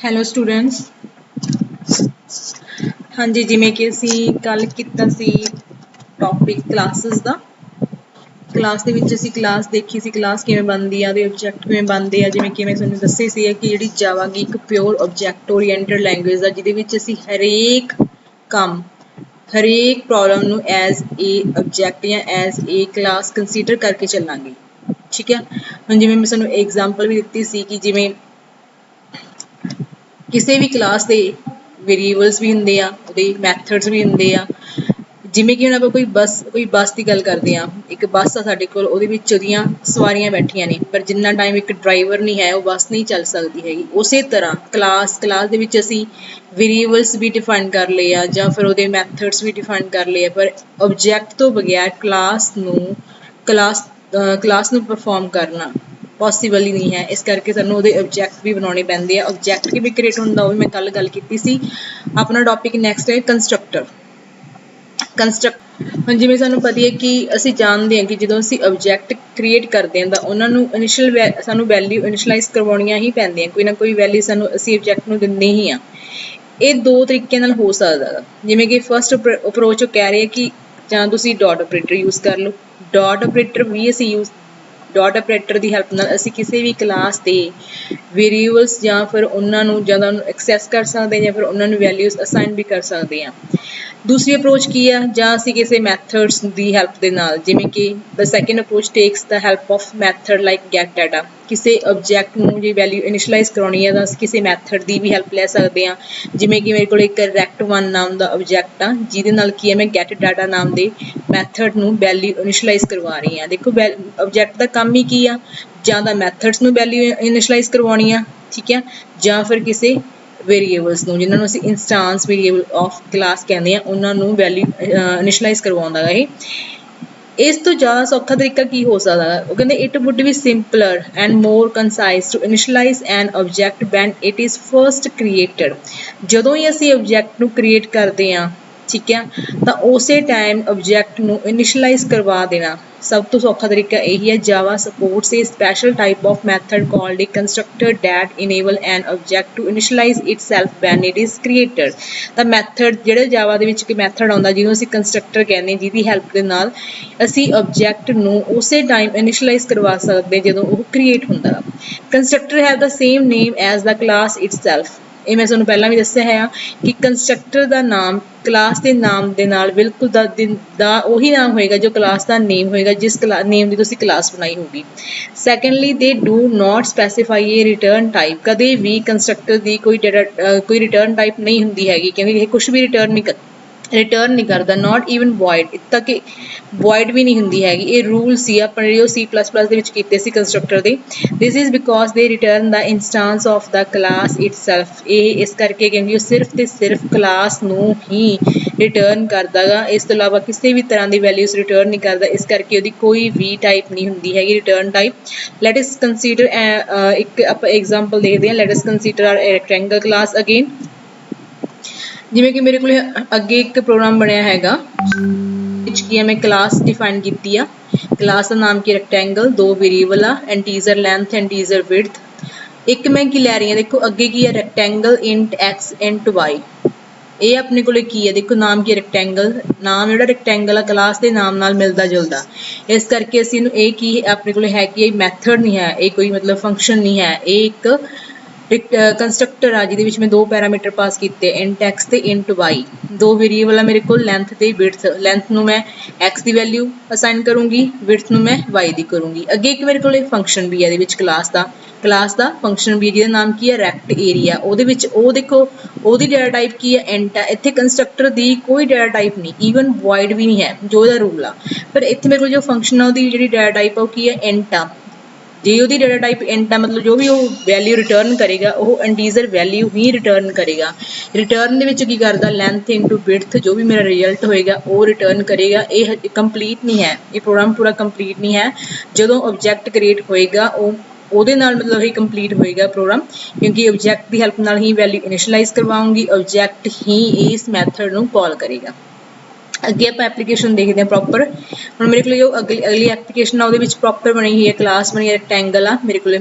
Hello students. ਹਾਂਜੀ, ਜਿਵੇਂ ਕਿ ਅਸੀਂ ਕੱਲ ਕੀਤਾ ਸੀ ਟੌਪਿਕ ਕਲਾਸਿਸ ਦਾ। ਕਲਾਸ ਦੇ ਵਿੱਚ ਅਸੀਂ ਕਲਾਸ ਦੇਖੀ ਸੀ, ਕਲਾਸ ਕਿਵੇਂ ਬਣਦੀ ਆ, ਉਹਦੇ ਆਬਜੈਕਟ ਕਿਵੇਂ ਬਣਦੇ ਆ। ਜਿਵੇਂ ਕਿ ਮੈਂ ਤੁਹਾਨੂੰ ਦੱਸੇ ਸੀ ਕਿ ਜਿਹੜੀ ਜਾਵਾ ਗੀ ਇੱਕ ਪਿਓਰ ਆਬਜੈਕਟ ਓਰੀਐਂਟਡ ਲੈਂਗੁਏਜ ਆ, ਜਿਹਦੇ ਵਿੱਚ ਅਸੀਂ ਹਰੇਕ ਕੰਮ, ਹਰੇਕ ਪ੍ਰੋਬਲਮ ਨੂੰ ਐਜ਼ ਏ ਆਬਜੈਕਟ ਜਾਂ ਐਜ਼ ਏ ਕਲਾਸ ਕੰਸੀਡਰ ਕਰਕੇ ਚੱਲਾਂਗੇ। ਠੀਕ ਹੈ, ਹੁਣ ਜਿਵੇਂ ਮੈਂ ਤੁਹਾਨੂੰ ਐਗਜ਼ਾਮਪਲ ਵੀ ਦਿੱਤੀ ਸੀ ਕਿ ਜਿਵੇਂ ਕਿਸੇ ਵੀ ਕਲਾਸ ਦੇ ਵੇਰੀਏਬਲਸ ਵੀ ਹੁੰਦੇ ਆ, ਉਹਦੇ ਮੈਥਡਸ ਵੀ ਹੁੰਦੇ ਆ। ਜਿਵੇਂ ਕਿ ਹੁਣ ਆਪਾਂ ਕੋਈ ਬੱਸ ਦੀ ਗੱਲ ਕਰਦੇ ਹਾਂ। ਇੱਕ ਬੱਸ ਆ ਸਾਡੇ ਕੋਲ, ਉਹਦੇ ਵਿੱਚ ਉਹਦੀਆਂ ਸਵਾਰੀਆਂ ਬੈਠੀਆਂ ਨੇ, ਪਰ ਜਿੰਨਾ ਟਾਈਮ ਇੱਕ ਡਰਾਈਵਰ ਨਹੀਂ ਹੈ ਉਹ ਬੱਸ ਨਹੀਂ ਚੱਲ ਸਕਦੀ ਹੈਗੀ। ਉਸੇ ਤਰ੍ਹਾਂ ਕਲਾਸ ਦੇ ਵਿੱਚ ਅਸੀਂ ਵੇਰੀਏਬਲਸ ਵੀ ਡਿਫਾਈਨ ਕਰ ਲਏ ਆ ਜਾਂ ਫਿਰ ਉਹਦੇ ਮੈਥਡਸ ਵੀ ਡਿਫਾਈਨ ਕਰ ਲਏ ਆ, ਪਰ ਆਬਜੈਕਟ ਤੋਂ ਬਗੈਰ ਕਲਾਸ ਨੂੰ ਪਰਫਾਰਮ ਕਰਨਾ ਪੋਸੀਬਲ ਹੀ ਨਹੀਂ ਹੈ। ਇਸ ਕਰਕੇ ਸਾਨੂੰ ਉਹਦੇ ਆਬਜੈਕਟ ਵੀ ਬਣਾਉਣੇ ਪੈਂਦੇ ਆ। ਆਬਜੈਕਟ ਕਿਵੇਂ ਕ੍ਰੀਏਟ ਹੁੰਦਾ ਉਹ ਵੀ ਮੈਂ ਕੱਲ ਗੱਲ ਕੀਤੀ ਸੀ। ਆਪਣਾ ਟੌਪਿਕ ਨੈਕਸਟ ਹੈ ਕੰਸਟਰਕਟਰ। ਹੁਣ ਜਿਵੇਂ ਸਾਨੂੰ ਪਤਾ ਹੈ ਕਿ ਅਸੀਂ ਜਾਣਦੇ ਹਾਂ ਕਿ ਜਦੋਂ ਅਸੀਂ ਆਬਜੈਕਟ ਕ੍ਰੀਏਟ ਕਰਦੇ ਹਾਂ ਤਾਂ ਉਹਨਾਂ ਨੂੰ ਸਾਨੂੰ ਵੈਲਿਊ ਇਨੀਸ਼ਲਾਈਜ਼ ਕਰਵਾਉਣੀਆਂ ਹੀ ਪੈਂਦੀਆਂ। ਕੋਈ ਨਾ ਕੋਈ ਵੈਲਿਊ ਅਸੀਂ ਆਬਜੈਕਟ ਨੂੰ ਦਿੰਦੇ ਹੀ ਹਾਂ। ਇਹ ਦੋ ਤਰੀਕਿਆਂ ਨਾਲ ਹੋ ਸਕਦਾ ਗਾ। ਜਿਵੇਂ ਕਿ ਫਸਟ ਅਪਰੋਚ ਉਹ ਕਹਿ ਰਹੇ ਕਿ ਜਾਂ ਤੁਸੀਂ ਡਾਟ ਆਪਰੇਟਰ ਯੂਜ਼ ਕਰ ਲਓ। ਡਾਟ ਆਪਰੇਟਰ ਦੀ ਹੈਲਪ ਨਾਲ ਅਸੀਂ ਕਿਸੇ ਵੀ ਕਲਾਸ ਦੇ ਵੇਰੀਏਬਲਸ ਜਾਂ ਫਿਰ ਉਹਨਾਂ ਨੂੰ ਐਕਸੈਸ ਕਰ ਸਕਦੇ ਹਾਂ ਜਾਂ ਫਿਰ ਉਹਨਾਂ ਨੂੰ ਵੈਲਿਊਜ਼ ਅਸਾਈਨ ਵੀ ਕਰ ਸਕਦੇ ਹਾਂ। ਦੂਸਰੀ ਅਪਰੋਚ ਕੀ ਆ, ਜਾਂ ਅਸੀਂ ਕਿਸੇ ਮੈਥਡਸ ਦੀ ਹੈਲਪ ਦੇ ਨਾਲ, ਜਿਵੇਂ ਕਿ ਦ second approach takes the help of method like get data. ਕਿਸੇ ਆਬਜੈਕਟ ਨੂੰ ਜੇ ਵੈਲਿਊ ਇਨੀਸ਼ਲਾਈਜ਼ ਕਰਾਉਣੀ ਹੈ ਤਾਂ ਅਸੀਂ ਕਿਸੇ ਮੈਥਡ ਦੀ ਵੀ ਹੈਲਪ ਲੈ ਸਕਦੇ ਹਾਂ। ਜਿਵੇਂ ਕਿ ਮੇਰੇ ਕੋਲ ਇੱਕ rect1 ਨਾਮ ਦਾ ਆਬਜੈਕਟ ਆ, ਜਿਹਦੇ ਨਾਲ ਕੀ ਹੈ ਮੈਂ ਗੈਟ ਡਾਟਾ ਨਾਮ ਦੇ ਮੈਥਡ ਨੂੰ ਵੈਲਿਊ ਇਨੀਸ਼ਲਾਈਜ਼ ਕਰਵਾ ਰਹੀ ਹਾਂ। ਦੇਖੋ ਆਬਜੈਕਟ ਦਾ ਕੰਮ ਹੀ ਕੀ ਆ, ਜਾਂ ਤਾਂ ਮੈਥਡਸ ਨੂੰ ਵੈਲਿਊ ਇਨੀਸ਼ਲਾਈਜ਼ ਕਰਵਾਉਣੀ ਆ, ਠੀਕ ਹੈ, ਜਾਂ ਫਿਰ ਕਿਸੇ ਵੇਰੀਏਬਲਸ ਨੂੰ, ਜਿਹਨਾਂ ਨੂੰ ਅਸੀਂ ਇੰਸਟਾਂਸ ਵੇਰੀਏਬਲ ਆਫ ਕਲਾਸ ਕਹਿੰਦੇ ਆ, ਉਹਨਾਂ ਨੂੰ ਵੈਲਿਊ ਇਨੀਸ਼ਲਾਈਜ਼ ਕਰਵਾਉਂਦਾ ਗਾ ਇਹ। ਇਸ ਤੋਂ ਜ਼ਿਆਦਾ ਸੌਖਾ ਤਰੀਕਾ ਕੀ ਹੋ ਸਕਦਾ ਹੈ? ਉਹ ਕਹਿੰਦੇ it would be simpler and more concise to initialise an object when it is first created. ਜਦੋਂ ਹੀ ਅਸੀਂ ਆਬਜੈਕਟ ਨੂੰ ਕ੍ਰੀਏਟ ਕਰਦੇ ਹਾਂ, ਠੀਕ ਹੈ, ਤਾਂ ਉਸੇ ਟਾਈਮ ਆਬਜੈਕਟ ਨੂੰ ਇਨੀਸ਼ਲਾਈਜ਼ ਕਰਵਾ ਦੇਣਾ ਸਭ ਤੋਂ ਸੌਖਾ ਤਰੀਕਾ ਇਹੀ ਹੈ। Java supports a special type of method called a constructor that enable an object to initialise itself when it is created. ਤਾਂ ਮੈਥਡ ਜਿਹੜੇ ਜਾਵਾ ਦੇ ਵਿੱਚ ਇੱਕ ਮੈਥਡ ਆਉਂਦਾ ਜਿਹਨੂੰ ਅਸੀਂ ਕੰਸਟਰਕਟਰ ਕਹਿੰਦੇ ਹਾਂ, ਜਿਹਦੀ ਹੈਲਪ ਦੇ ਨਾਲ ਅਸੀਂ ਆਬਜੈਕਟ ਨੂੰ ਉਸੇ ਟਾਈਮ ਇਨੀਸ਼ਲਾਈਜ਼ ਕਰਵਾ ਸਕਦੇ ਜਦੋਂ ਉਹ ਕ੍ਰੀਏਟ ਹੁੰਦਾ। Constructor have the same name as the class itself. ਇਹ ਮੈਂ ਤੁਹਾਨੂੰ ਪਹਿਲਾਂ ਵੀ ਦੱਸਿਆ ਹੈ ਕਿ ਕੰਸਟਰਕਟਰ ਦਾ ਨਾਮ ਕਲਾਸ ਦੇ ਨਾਮ ਦੇ ਨਾਲ ਬਿਲਕੁਲ ਦਾ ਉਹੀ ਨਾਮ ਹੋਏਗਾ ਜੋ ਕਲਾਸ ਦਾ ਨੇਮ ਹੋਏਗਾ, ਜਿਸ ਨੇਮ ਦੀ ਤੁਸੀਂ ਕਲਾਸ ਬਣਾਈ ਹੋਊਗੀ। ਸੈਕੰਡਲੀ ਦੇ do not specify A return type. ਕਦੇ ਵੀ ਕੰਸਟਰਕਟਰ ਦੀ ਕੋਈ ਰਿਟਰਨ ਟਾਈਪ ਨਹੀਂ ਹੁੰਦੀ ਹੈਗੀ, ਕਿਉਂਕਿ ਇਹ ਕੁਛ ਵੀ ਰਿਟਰਨ ਨਹੀਂ ਕਰਦਾ। ਨੋਟ ਈਵਨ ਵੋਇਡ, ਇੱਥੇ ਤੱਕ ਕਿ ਵੋਇਡ ਵੀ ਨਹੀਂ ਹੁੰਦੀ ਹੈਗੀ। ਇਹ ਰੂਲ ਸੀ ਆਪਣੇ ਜੋ C++ ਦੇ ਵਿੱਚ ਕੀਤੇ ਸੀ ਕੰਸਟਰਕਟਰ ਦੇ। This is because they return the instance of the class itself. ਇਹ ਇਸ ਕਰਕੇ ਕਿਉਂਕਿ ਉਹ ਸਿਰਫ ਤੇ ਸਿਰਫ ਕਲਾਸ ਨੂੰ ਹੀ ਰਿਟਰਨ ਕਰਦਾ ਗਾ, ਇਸ ਤੋਂ ਇਲਾਵਾ ਕਿਸੇ ਵੀ ਤਰ੍ਹਾਂ ਦੀ ਵੈਲਿਊਜ਼ ਰਿਟਰਨ ਨਹੀਂ ਕਰਦਾ। ਇਸ ਕਰਕੇ ਉਹਦੀ ਕੋਈ ਵੀ ਟਾਈਪ ਨਹੀਂ ਹੁੰਦੀ ਹੈਗੀ return type. Let us consider ਇੱਕ ਆਪਾਂ ਐਗਜ਼ਾਮਪਲ ਦੇਖਦੇ ਹਾਂ। Let us consider our rectangle class again. ਜਿਵੇਂ ਕਿ ਮੇਰੇ ਕੋਲ ਅੱਗੇ ਇੱਕ ਪ੍ਰੋਗਰਾਮ ਬਣਿਆ ਹੈਗਾ ਵਿੱਚ ਕੀ ਹੈ, ਮੈਂ ਕਲਾਸ ਡਿਫਾਈਨ ਕੀਤੀ ਆ। ਕਲਾਸ ਦਾ ਨਾਮ ਕੀ ਰੈਕਟੈਂਗਲ, ਦੋ ਵੇਰੀਏਬਲ ਆ, ਇੰਟੀਜ਼ਰ ਲੈਂਥ, ਇੰਟੀਜ਼ਰ ਵਿਡਥ। ਇੱਕ ਮੈਂ ਕੀ ਲੈ ਰਹੀ ਹਾਂ, ਦੇਖੋ ਅੱਗੇ ਕੀ ਹੈ rectangle int x int y। ਇਹ ਆਪਣੇ ਕੋਲ ਕੀ ਹੈ, ਦੇਖੋ ਨਾਮ ਕੀ ਰੈਕਟੈਂਗਲ। ਨਾਮ ਜਿਹੜਾ ਰੈਕਟੈਂਗਲ ਆ ਕਲਾਸ ਦੇ ਨਾਮ ਨਾਲ ਮਿਲਦਾ ਜੁਲਦਾ, ਇਸ ਕਰਕੇ ਅਸੀਂ ਇਹਨੂੰ ਇਹ ਕੀ ਆਪਣੇ ਕੋਲ ਹੈ ਕਿ ਇਹ ਮੈਥਡ ਨਹੀਂ ਹੈ, ਇਹ ਕੋਈ ਮਤਲਬ ਫੰਕਸ਼ਨ ਨਹੀਂ ਹੈ, ਇਹ ਇੱਕ ਕੰਸਟਰਕਟਰ ਆ ਜਿਹਦੇ ਵਿੱਚ ਮੈਂ ਦੋ ਪੈਰਾਮੀਟਰ ਪਾਸ ਕੀਤੇ, ਇੰਟ x ਤੇ ਇੰਟ y। ਦੋ ਵੇਰੀਏਬਲ ਆ ਮੇਰੇ ਕੋਲ, ਲੈਂਥ ਤੇ ਵਿਡਥ। ਲੈਂਥ ਨੂੰ ਮੈਂ x ਦੀ ਵੈਲਿਊ ਅਸਾਈਨ ਕਰੂੰਗੀ, ਵਿਡਥ ਨੂੰ ਮੈਂ y ਦੀ ਕਰੂੰਗੀ। ਅੱਗੇ ਇੱਕ ਮੇਰੇ ਕੋਲ ਫੰਕਸ਼ਨ ਵੀ ਹੈ ਇਹਦੇ ਵਿੱਚ ਕਲਾਸ ਦਾ ਫੰਕਸ਼ਨ ਵੀ, ਜਿਹਦਾ ਨਾਮ ਕੀ ਹੈ ਰੈਕਟ ਏਰੀਆ। ਉਹਦੇ ਵਿੱਚ ਉਹ ਦੇਖੋ ਉਹਦੀ ਡਾਟਾ ਟਾਈਪ ਕੀ ਹੈ ਇੰਟ ਆ। ਇੱਥੇ ਕੰਸਟਰਕਟਰ ਦੀ ਕੋਈ ਡਾਟਾ ਟਾਈਪ ਨਹੀਂ, ਈਵਨ ਵੋਇਡ ਵੀ ਨਹੀਂ ਹੈ ਜੋ ਇਹਦਾ ਰੂਲ ਆ। ਪਰ ਇੱਥੇ ਮੇਰੇ ਕੋਲ ਜੋ ਫੰਕਸ਼ਨ ਆ ਉਹਦੀ ਜਿਹੜੀ ਡਾਟਾ ਟਾਈਪ ਆ ਉਹ ਕੀ ਹੈ ਇੰਟ ਆ। ਜੇ ਉਹਦੀ ਡਾਟਾ ਟਾਈਪ ਇੰਟ ਆ ਮਤਲਬ ਜੋ ਵੀ ਉਹ ਵੈਲਿਊ ਰਿਟਰਨ ਕਰੇਗਾ ਉਹ ਇੰਟੀਜ਼ਰ ਵੈਲਿਊ ਹੀ ਰਿਟਰਨ ਕਰੇਗਾ। ਰਿਟਰਨ ਦੇ ਵਿੱਚ ਕੀ ਕਰਦਾ, ਲੈਂਥ ਇੰਟੂ ਵਿਡਥ, ਜੋ ਵੀ ਮੇਰਾ ਰਿਜ਼ਲਟ ਹੋਏਗਾ ਉਹ ਰਿਟਰਨ ਕਰੇਗਾ। ਇਹ ਕੰਪਲੀਟ ਨਹੀਂ ਹੈ, ਇਹ ਪ੍ਰੋਗਰਾਮ ਪੂਰਾ ਕੰਪਲੀਟ ਨਹੀਂ ਹੈ। ਜਦੋਂ ਆਬਜੈਕਟ ਕ੍ਰੀਏਟ ਹੋਏਗਾ ਉਹਦੇ ਨਾਲ ਮਤਲਬ ਇਹ ਕੰਪਲੀਟ ਹੋਏਗਾ ਪ੍ਰੋਗਰਾਮ, ਕਿਉਂਕਿ ਆਬਜੈਕਟ ਦੀ ਹੈਲਪ ਨਾਲ ਹੀ ਵੈਲਿਊ ਇਨੀਸ਼ਲਾਈਜ਼ ਕਰਵਾਉਂਗੀ, ਆਬਜੈਕਟ ਹੀ ਇਸ ਮੈਥਡ ਨੂੰ ਕਾਲ ਕਰੇਗਾ। ਅੱਗੇ ਆਪਾਂ ਐਪਲੀਕੇਸ਼ਨ ਦੇਖਦੇ ਹਾਂ ਪ੍ਰੋਪਰ। ਹੁਣ ਮੇਰੇ ਕੋਲ ਜੋ ਅਗਲੀ ਐਪਲੀਕੇਸ਼ਨ ਆ ਉਹਦੇ ਵਿੱਚ ਪ੍ਰੋਪਰ ਬਣੀ ਹੋਈ ਹੈ, ਕਲਾਸ ਬਣੀ ਹੈ, ਰੈਕਟੈਂਗਲ ਆ, ਮੇਰੇ ਕੋਲ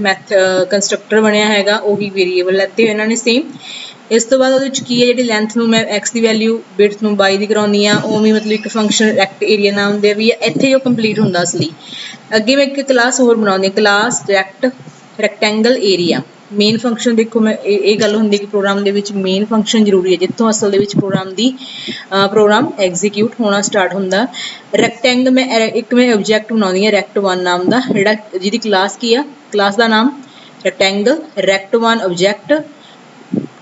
ਕੰਸਟਰਕਟਰ ਬਣਿਆ ਹੈਗਾ, ਉਹੀ ਵੇਰੀਏਬਲ ਲੈਤੇ ਹੋਏ ਇਹਨਾਂ ਨੇ ਸੇਮ। ਇਸ ਤੋਂ ਬਾਅਦ ਉਹਦੇ ਵਿੱਚ ਕੀ ਹੈ, ਜਿਹੜੀ ਲੈਂਥ ਨੂੰ ਮੈਂ x ਦੀ ਵੈਲਿਊ ਵਿਡਥ ਨੂੰ y ਦੀ ਕਰਾਉਂਦੀ ਆ, ਉਵੇਂ ਮਤਲਬ ਇੱਕ ਫੰਕਸ਼ਨ ਰੈਕਟ ਏਰੀਆ ਨਾਮ ਦੇ ਵੀ ਇੱਥੇ ਜੋ ਕੰਪਲੀਟ ਹੁੰਦਾ ਅਸਲੀ। ਅੱਗੇ ਮੈਂ ਇੱਕ ਕਲਾਸ ਹੋਰ ਬਣਾਉਂਦੀ ਹਾਂ, class rectangle area. Main function ਦੇਖੋ, ਮੈਂ ਇਹ ਗੱਲ ਹੁੰਦੀ ਕਿ ਪ੍ਰੋਗਰਾਮ ਦੇ ਵਿੱਚ ਮੇਨ ਫੰਕਸ਼ਨ ਜ਼ਰੂਰੀ ਹੈ, ਜਿੱਥੋਂ ਅਸਲ ਦੇ ਵਿੱਚ ਪ੍ਰੋਗਰਾਮ ਐਗਜ਼ੀਕਿਊਟ ਹੋਣਾ ਸਟਾਰਟ ਹੁੰਦਾ। ਰੈਕਟੈਂਗਲ ਮੈਂ ਆਬਜੈਕਟ ਬਣਾਉਂਦੀ ਹਾਂ ਰੈਕਟ1 ਨਾਮ ਦਾ, ਜਿਹਦੀ ਕਲਾਸ ਕੀ ਆ, ਕਲਾਸ ਦਾ ਨਾਮ ਰੈਕਟੈਂਗਲ, ਰੈਕਟ1 ਆਬਜੈਕਟ।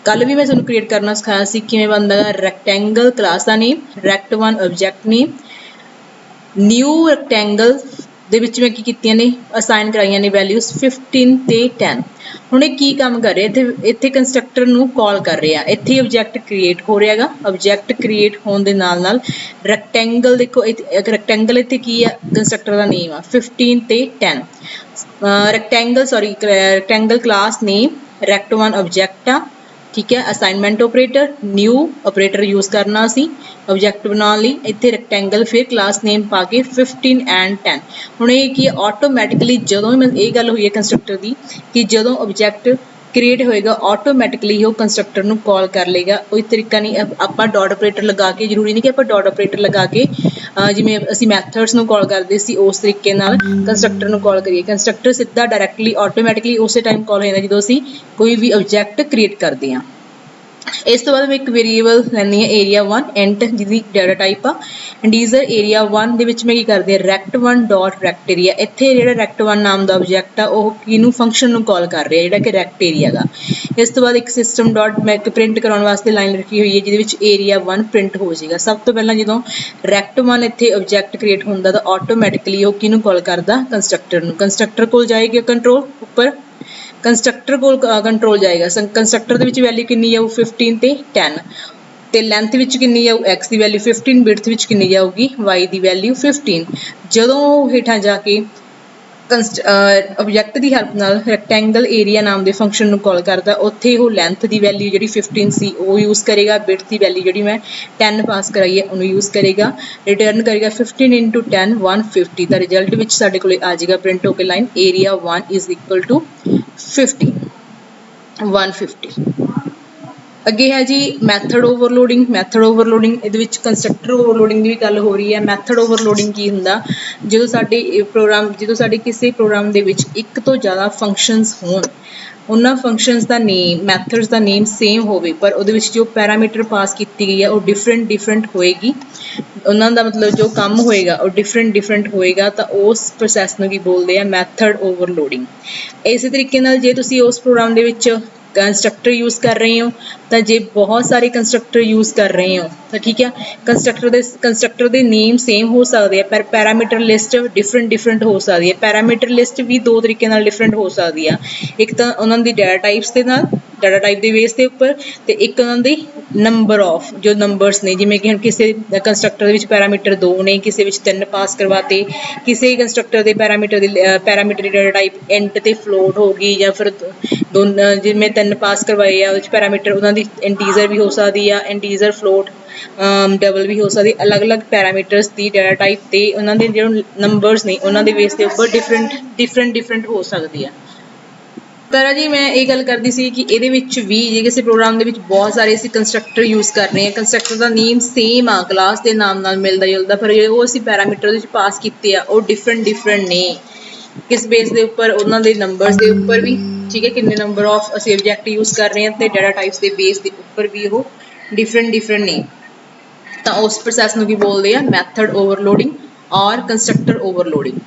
ਕੱਲ ਵੀ ਮੈਂ ਤੁਹਾਨੂੰ ਕ੍ਰੀਏਟ ਕਰਨਾ ਸਿਖਾਇਆ ਸੀ ਕਿਵੇਂ ਬਣਦਾ ਹੈ, ਰੈਕਟੈਂਗਲ ਕਲਾਸ ਦਾ ਨੇਮ, ਰੈਕਟ1 ਆਬਜੈਕਟ ਨੇਮ। ਨਿਊ ਰੈਕਟੈਂਗਲ ਦੇ ਵਿੱਚ ਮੈਂ ਕੀ ਕੀਤੀਆਂ ਨੇ, ਅਸਾਈਨ ਕਰਾਈਆਂ ਨੇ ਵੈਲਿਊਜ਼ 15 ਤੇ 10। ਹੁਣ ਇਹ ਕੀ ਕੰਮ ਕਰ ਰਿਹਾ, ਇੱਥੇ ਕੰਸਟਰਕਟਰ ਨੂੰ ਕਾਲ ਕਰ ਰਿਹਾ, ਇੱਥੇ ਆਬਜੈਕਟ ਕ੍ਰੀਏਟ ਹੋ ਰਿਹਾ ਹੈਗਾ। ਆਬਜੈਕਟ ਕ੍ਰੀਏਟ ਹੋਣ ਦੇ ਨਾਲ ਨਾਲ ਰੈਕਟੈਂਗਲ ਦੇਖੋ, ਰੈਕਟੈਂਗਲ ਇੱਥੇ ਕੀ ਆ, ਕੰਸਟਰਕਟਰ ਦਾ ਨੇਮ ਆ 15 ਤੇ 10। ਰੈਕਟੈਂਗਲ ਕਲਾਸ ਨੇਮ ਰੈਕਟ1 ਆਬਜੈਕਟ ਆ, ਠੀਕ ਹੈ। Assignment operator, new operator use ਕਰਨਾ ਸੀ ਆਬਜੈਕਟ ਬਣਾਉਣ ਲਈ। ਇੱਥੇ ਰੈਕਟੈਂਗਲ, ਫਿਰ ਕਲਾਸ ਨੇਮ ਪਾ ਕੇ 15 ਐਂਡ 10। ਹੁਣ ਇਹ ਕੀ ਆਟੋਮੈਟਿਕਲੀ ਜਦੋਂ ਇਹ ਗੱਲ ਹੋਈ ਹੈ ਕੰਸਟਰਕਟਰ ਦੀ ਕਿ ਜਦੋਂ ਆਬਜੈਕਟ ਕ੍ਰੀਏਟ ਹੋਏਗਾ ਆਟੋਮੈਟਿਕਲੀ ਉਹ ਕੰਸਟਰਕਟਰ ਨੂੰ ਕਾਲ ਕਰ ਲੇਗਾ। ਕੋਈ ਤਰੀਕਾ ਨਹੀਂ ਆਪਾਂ ਡਾਟ ਆਪਰੇਟਰ ਲਗਾ ਕੇ, ਜ਼ਰੂਰੀ ਨਹੀਂ ਕਿ ਆਪਾਂ ਡਾਟ ਆਪਰੇਟਰ ਲਗਾ ਕੇ ਜਿਵੇਂ ਅਸੀਂ ਮੈਥਡਸ ਨੂੰ ਕਾਲ ਕਰਦੇ ਸੀ ਉਸ ਤਰੀਕੇ ਨਾਲ ਕੰਸਟਰਕਟਰ ਨੂੰ ਕਾਲ ਕਰੀਏ। ਕੰਸਟਰਕਟਰ ਸਿੱਧਾ ਡਾਇਰੈਕਟਲੀ ਆਟੋਮੈਟਿਕਲੀ ਉਸੇ ਟਾਈਮ ਕਾਲ ਹੋ ਜਾਂਦਾ ਜਦੋਂ ਅਸੀਂ ਕੋਈ ਵੀ ਆਬਜੈਕਟ ਕ੍ਰੀਏਟ ਕਰਦੇ ਹਾਂ। ਇਸ ਤੋਂ ਬਾਅਦ ਮੈਂ ਇੱਕ ਵੇਰੀਏਬਲ ਲੈਂਦੀ ਹਾਂ ਏਰੀਆ1 ਇੰਟ, ਜਿਹਦੀ ਡਾਟਾ ਟਾਈਪ ਆ ਇੰਟੀਜ਼ਰ। ਏਰੀਆ1 ਦੇ ਵਿੱਚ ਮੈਂ ਕੀ ਕਰਦੀ ਹਾਂ, ਰੈਕਟ1 ਡਾਟ ਰੈਕਟ ਏਰੀਆ। ਇੱਥੇ ਜਿਹੜਾ ਰੈਕਟ1 ਨਾਮ ਦਾ ਆਬਜੈਕਟ ਆ ਉਹ ਕਿਹਨੂੰ, ਫੰਕਸ਼ਨ ਨੂੰ ਕਾਲ ਕਰ ਰਿਹਾ ਜਿਹੜਾ ਕਿ ਰੈਕਟ ਏਰੀਆ ਦਾ। ਇਸ ਤੋਂ ਬਾਅਦ ਇੱਕ ਸਿਸਟਮ ਡਾਟ ਮੈਂ ਇੱਕ ਪ੍ਰਿੰਟ ਕਰਾਉਣ ਵਾਸਤੇ ਲਾਈਨ ਰੱਖੀ ਹੋਈ ਹੈ ਜਿਹਦੇ ਵਿੱਚ ਏਰੀਆ1 ਪ੍ਰਿੰਟ ਹੋ ਜਾਏਗਾ। ਸਭ ਤੋਂ ਪਹਿਲਾਂ ਜਦੋਂ ਰੈਕਟ1 ਇੱਥੇ ਆਬਜੈਕਟ ਕ੍ਰੀਏਟ ਹੁੰਦਾ ਤਾਂ ਆਟੋਮੈਟਿਕਲੀ ਉਹ ਕਿਹਨੂੰ ਕਾਲ ਕਰਦਾ, ਕੰਸਟਰਕਟਰ ਨੂੰ। ਕੰਸਟਰਕਟਰ ਕੋਲ ਜਾਏਗਾ ਕੰਟਰੋਲ ਉੱਪਰ, ਕੰਸਟਰਕਟਰ ਕੋਲ ਕੰਟਰੋਲ ਜਾਏਗਾ। ਕੰਸਟਰਕਟਰ ਦੇ ਵਿੱਚ ਵੈਲਿਊ ਕਿੰਨੀ ਆਊ, 15 ਤੇ 10। ਤੇ ਲੈਂਥ ਵਿੱਚ ਕਿੰਨੀ ਆਊ, x ਦੀ ਵੈਲਿਊ 15, ਵਿਡਥ ਵਿੱਚ ਕਿੰਨੀ ਜਾਊਗੀ, y ਦੀ ਵੈਲਿਊ 15। ਜਦੋਂ ਹੇਠਾਂ ਜਾ ਕੇ ਆਬਜੈਕਟ ਦੀ ਹੈਲਪ ਨਾਲ ਰੈਕਟੈਂਗਲ ਏਰੀਆ ਨਾਮ ਦੇ ਫੰਕਸ਼ਨ ਨੂੰ ਕਾਲ ਕਰਦਾ, ਉੱਥੇ ਉਹ ਲੈਂਥ ਦੀ ਵੈਲਿਊ ਜਿਹੜੀ 15 ਸੀ ਉਹ ਯੂਜ਼ ਕਰੇਗਾ, ਵਿਡਥ ਦੀ ਵੈਲਿਊ ਜਿਹੜੀ ਮੈਂ 10 ਪਾਸ ਕਰਾਈ ਹੈ ਉਹਨੂੰ ਯੂਜ਼ ਕਰੇਗਾ, ਰਿਟਰਨ ਕਰੇਗਾ 15 into 10 150। ਤਾਂ ਰਿਜ਼ਲਟ ਵਿੱਚ ਸਾਡੇ ਕੋਲ ਆ ਜਾਏਗਾ ਪ੍ਰਿੰਟ ਹੋ ਕੇ line area1 is equal to 50 150। ਅੱਗੇ ਹੈ ਜੀ ਮੈਥਡ ਓਵਰਲੋਡਿੰਗ। ਮੈਥਡ ਓਵਰਲੋਡਿੰਗ ਇਹਦੇ ਵਿੱਚ ਕੰਸਟਰਕਟਰ ਓਵਰਲੋਡਿੰਗ ਦੀ ਵੀ ਗੱਲ ਹੋ ਰਹੀ ਹੈ। ਮੈਥਡ ਓਵਰਲੋਡਿੰਗ ਕੀ ਹੁੰਦਾ, ਜਦੋਂ ਸਾਡੇ ਕਿਸੇ ਪ੍ਰੋਗਰਾਮ ਦੇ ਵਿੱਚ ਇੱਕ ਤੋਂ ਜ਼ਿਆਦਾ ਫੰਕਸ਼ਨਸ ਹੋਣ, ਉਹਨਾਂ ਫੰਕਸ਼ਨਸ ਦਾ ਨੇਮ, ਮੈਥਡਸ ਦਾ ਨੇਮ ਸੇਮ ਹੋਵੇ ਪਰ ਉਹਦੇ ਵਿੱਚ ਜੋ ਪੈਰਾਮੀਟਰ ਪਾਸ ਕੀਤੀ ਗਈ ਹੈ ਉਹ ਡਿਫਰੈਂਟ ਹੋਏਗੀ, ਉਹਨਾਂ ਦਾ ਮਤਲਬ ਜੋ ਕੰਮ ਹੋਏਗਾ ਉਹ ਡਿਫਰੈਂਟ ਹੋਏਗਾ, ਤਾਂ ਉਸ ਪ੍ਰੋਸੈਸ ਨੂੰ ਕੀ ਬੋਲਦੇ ਆ, ਮੈਥਡ ਓਵਰਲੋਡਿੰਗ। ਇਸੇ ਤਰੀਕੇ ਨਾਲ ਜੇ ਤੁਸੀਂ ਉਸ ਪ੍ਰੋਗਰਾਮ ਦੇ ਵਿੱਚ ਕੰਸਟਰਕਟਰ ਯੂਜ਼ ਕਰ ਰਹੇ ਹੋ ਤਾਂ ਜੇ ਬਹੁਤ ਸਾਰੇ ਕੰਸਟਰਕਟਰ ਯੂਜ਼ ਕਰ ਰਹੇ ਹੋ ਤਾਂ ਠੀਕ ਆ, ਕੰਸਟਰਕਟਰ ਦੇ ਨੇਮ ਸੇਮ ਹੋ ਸਕਦੇ ਆ ਪਰ ਪੈਰਾਮੀਟਰ ਲਿਸਟ ਡਿਫਰੈਂਟ ਹੋ ਸਕਦੀ ਹੈ। ਪੈਰਾਮੀਟਰ ਲਿਸਟ ਵੀ ਦੋ ਤਰੀਕੇ ਨਾਲ ਡਿਫਰੈਂਟ ਹੋ ਸਕਦੀ ਆ, ਇੱਕ ਤਾਂ ਉਹਨਾਂ ਦੀ ਡਾਟਾ ਟਾਈਪਸ ਦੇ ਨਾਲ, ਡਾਟਾ ਟਾਈਪ ਦੇ ਬੇਸ ਦੇ ਉੱਪਰ, ਤੇ ਇੱਕ ਉਹਨਾਂ ਦੀ ਨੰਬਰ ਆਫ ਜੋ ਨੰਬਰਸ ਨੇ, ਜਿਵੇਂ ਕਿ ਹੁਣ ਕਿਸੇ ਕੰਸਟਰਕਟਰ ਦੇ ਵਿੱਚ ਪੈਰਾਮੀਟਰ 2 ਨੇ, ਕਿਸੇ ਵਿੱਚ 3 ਪਾਸ ਕਰਵਾਤੇ, ਕਿਸੇ ਕੰਸਟਰਕਟਰ ਦੇ ਪੈਰਾਮੀਟਰ ਦੀ ਡਾਟਾ ਟਾਈਪ ਇੰਟ ਤੇ ਫਲੋਟ ਹੋ ਗਈ, ਜਾਂ ਫਿਰ ਜਿਵੇਂ 3 ਪਾਸ ਕਰਵਾਏ ਆ ਉਹਦੇ 'ਚ ਪੈਰਾਮੀਟਰ ਉਹਨਾਂ ਦੀ ਇੰਟੀਜ਼ਰ ਵੀ ਹੋ ਸਕਦੀ ਆ, ਇੰਟੀਜ਼ਰ ਫਲੋਟ ਡਬਲ ਵੀ ਹੋ ਸਕਦੀ। ਅਲੱਗ ਪੈਰਾਮੀਟਰਸ ਦੀ ਡਾਟਾ ਟਾਈਪ ਤੇ ਉਹਨਾਂ ਦੇ ਜਿਹੜੇ ਨੰਬਰਸ ਨੇ ਉਹਨਾਂ ਦੇ ਬੇਸ ਦੇ ਉੱਪਰ ਡਿਫਰੈਂਟ ਹੋ ਸਕਦੀ ਆ। ਤਾਂ ਜੀ ਮੈਂ ਇਹ ਗੱਲ ਕਰਦੀ ਸੀ ਕਿ ਇਹਦੇ ਵਿੱਚ ਵੀ ਜੇ ਕਿਸੇ ਪ੍ਰੋਗਰਾਮ ਦੇ ਵਿੱਚ ਬਹੁਤ ਸਾਰੇ ਅਸੀਂ ਕੰਸਟਰਕਟਰ ਯੂਜ਼ ਕਰ ਰਹੇ ਹਾਂ, ਕੰਸਟਰਕਟਰ ਦਾ ਨੇਮ ਸੇਮ ਆ, ਕਲਾਸ ਦੇ ਨਾਮ ਨਾਲ ਮਿਲਦਾ ਜੁਲਦਾ, ਪਰ ਉਹ ਅਸੀਂ ਪੈਰਾਮੀਟਰ ਦੇ ਵਿੱਚ ਪਾਸ ਕੀਤੇ ਆ ਉਹ ਡਿਫਰੈਂਟ ਨੇ, ਕਿਸ ਬੇਸ ਦੇ ਉੱਪਰ, ਉਹਨਾਂ ਦੇ ਨੰਬਰਸ ਦੇ ਉੱਪਰ ਵੀ, ਠੀਕ ਹੈ, ਕਿੰਨੇ ਨੰਬਰ ਆਫ ਅਸੀਂ ਆਬਜੈਕਟ ਯੂਜ਼ ਕਰ ਰਹੇ ਹਾਂ, ਤੇ ਡਾਟਾ ਟਾਈਪਸ ਦੇ ਬੇਸ ਦੇ ਉੱਪਰ ਵੀ ਉਹ ਡਿਫਰੈਂਟ ਨੇ। ਤਾਂ ਉਸ ਪ੍ਰੋਸੈਸ ਨੂੰ ਕੀ ਬੋਲਦੇ ਆ, ਮੈਥਡ ਓਵਰਲੋਡਿੰਗ ਔਰ ਕੰਸਟਰਕਟਰ ਓਵਰਲੋਡਿੰਗ।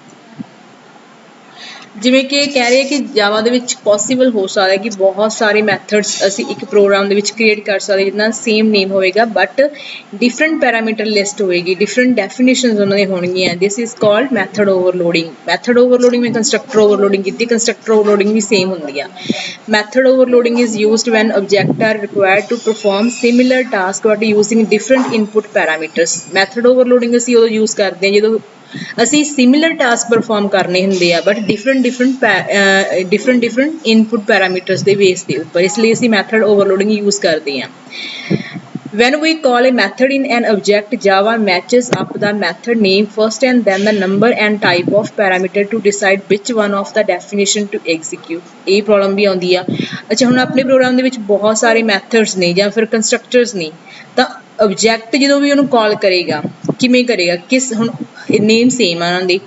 ਜਿਵੇਂ ਕਿ ਕਹਿ ਰਹੇ ਕਿ ਜਾਵਾ ਦੇ ਵਿੱਚ ਪੋਸੀਬਲ ਹੋ ਸਕਦਾ ਕਿ ਬਹੁਤ ਸਾਰੇ ਮੈਥਡਸ ਅਸੀਂ ਇੱਕ ਪ੍ਰੋਗਰਾਮ ਦੇ ਵਿੱਚ ਕ੍ਰੀਏਟ ਕਰ ਸਕਦੇ ਜਿਹਦੇ ਨਾਲ ਸੇਮ ਨੇਮ ਹੋਵੇਗਾ ਬਟ ਡਿਫਰੈਂਟ ਪੈਰਾਮੀਟਰ ਲਿਸਟ ਹੋਏਗੀ, ਡਿਫਰੈਂਟ ਡੈਫੀਨੇਸ਼ਨਸ ਉਹਨਾਂ ਦੀਆਂ ਹੋਣਗੀਆਂ। This is called method overloading. Method overloading ਮੈਂ ਕੰਸਟਰਕਟਰ ਓਵਰਲੋਡਿੰਗ ਕੀਤੀ, ਕੰਸਟਰਕਟਰ ਓਵਰਲੋਡਿੰਗ ਵੀ ਸੇਮ ਹੁੰਦੀ ਆ। Method overloading is used when object are required to perform similar task but using different input parameters. Method overloading ਅਸੀਂ ਉਦੋਂ use ਕਰਦੇ ਹਾਂ ਜਦੋਂ ਅਸੀਂ ਸਿਮਿਲਰ ਟਾਸਕ ਪਰਫਾਰਮ ਕਰਨੇ ਹੁੰਦੇ ਆ ਬਟ ਡਿਫਰੈਂਟ ਇਨਪੁਟ ਪੈਰਾਮੀਟਰਸ ਦੇ ਬੇਸ ਦੇ ਉੱਪਰ, ਇਸ ਲਈ ਅਸੀਂ ਮੈਥਡ ਓਵਰਲੋਡਿੰਗ ਯੂਜ਼ ਕਰਦੇ ਹਾਂ। When we call a method in an object, Java matches up the method name first and then the number and type of parameter to decide which one of the definition to execute. ਇਹ problem ਵੀ ਆਉਂਦੀ ਆ। ਅੱਛਾ ਹੁਣ ਆਪਣੇ programme ਦੇ ਵਿੱਚ ਬਹੁਤ ਸਾਰੇ ਮੈਥਡਸ ਨੇ ਜਾਂ ਫਿਰ ਕੰਸਟਰਕਟਰਸ ਨੇ, ਤਾਂ ਆਬਜੈਕਟ ਜਦੋਂ ਵੀ ਉਹਨੂੰ ਕਾਲ ਕਰੇਗਾ ਕਿਵੇਂ ਕਰੇਗਾ, ਕਿਸ ਹੁਣ ਨੇਮ ਸੇਮ ਆ ਉਹਨਾਂ ਦੇ,